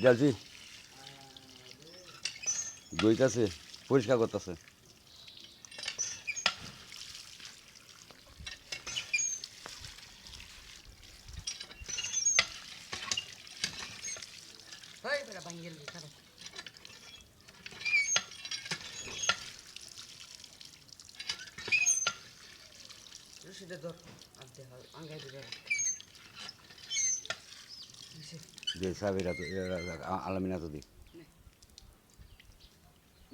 যাচ্ছি দইতাছে পরিষ্কার করতেছে। Hei, pada panggil di sana. Terus sudah dor, ada hal anggai di dalam. যে সাবেরা তো আলামিনা তো দি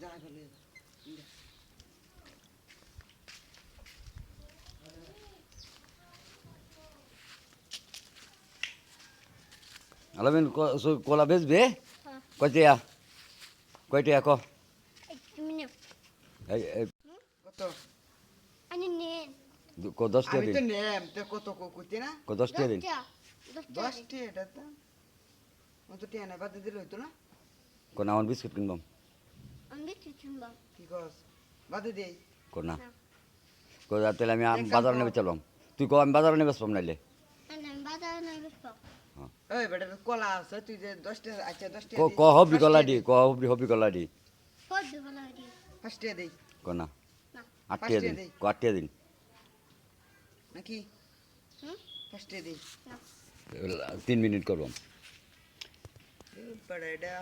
Jangan boleh. আলামিন কলা বেচবে কয়টিয়া কয়টিয়া ক Kota. 10 টাকা Abi দিন tu nem, tu kota kukuti na. 10 টাকা দিন 10 ti data. Untuk ti ana bade dilo itu na. কোন আমার biscuit কিনবাম Ki kos. Bade dei. কোন না তাহলে আমি বাজারে নেবে চলবাম তুই ক আমি বাজারে নেবে সব নাইলে Hei, bade kola asa tu je 10 ti acha 10 ti. ক হবি কলা দি ক হবি কলা দি First ti dei. কোন না 8 টাকা দিন ক 8 টাকা দিন Naki. First ti dei. 3 minute করবাম Bade da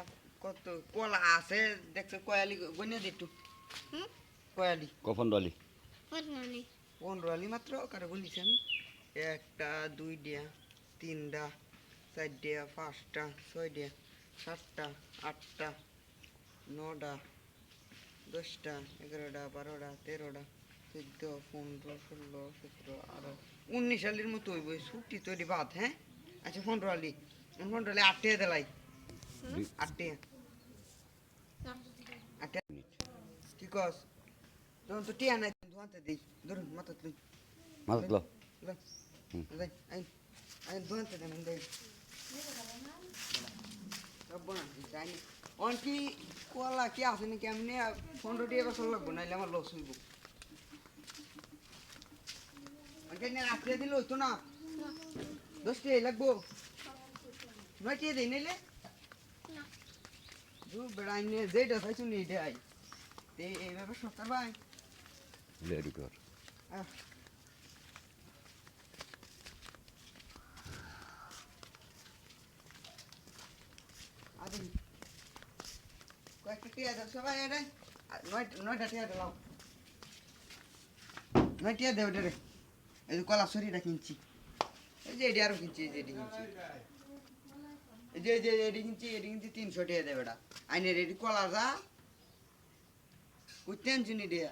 কত কোলা আছে দেখছো কয়ালি গনে দিটু কয়ালি কখন দলি 15 আলি মাত্র কারে বলিছেন একটা দুইটা তিনটা চারটা পাঁচটা ছয়টা সাতটা আটটা নটা 10টা 11টা 12টা 13টা 14 15 16 17 18 19 আলির মতো হইব ছুটি তৈরি বাদ হ্যাঁ আচ্ছা 15 আলি 15 আলি 8 টাকা দিলাই 8 টাকা আটটা কি কস তখন তো টিয়া নাই ধোয়াতে দিই ধরুন মাথা তুই মাতলো আই আই ধোয়াতে দেন দেই সব না জানি অন কি কোলা কি আছে নাকি এমনি 15 টাকা বছর লাগবো নাইলে আমার লস হইব অনকে না রাখতে দিল হইতো না 10 টাকা লাগবো 9 টাকা দেই নাইলে দু বেড়াই নিয়ে যেটা চাইছো নি এটাই তে এইভাবে সরকার ভাই লেডি কর আদিন কয়েকটা টিয়া দাও সবাই এটাই 9টা টিয়া দাও 9 টিয়া দেও রে এই যে কলা সরিটা কিনছি এই যে এডি আরো কিনছি এই যে এডি কিনছি এই যে এডি কিনছি 300 টিয়া দেবে এটা আইনে রেডি কলা যা কইতেন চিনি দিয়া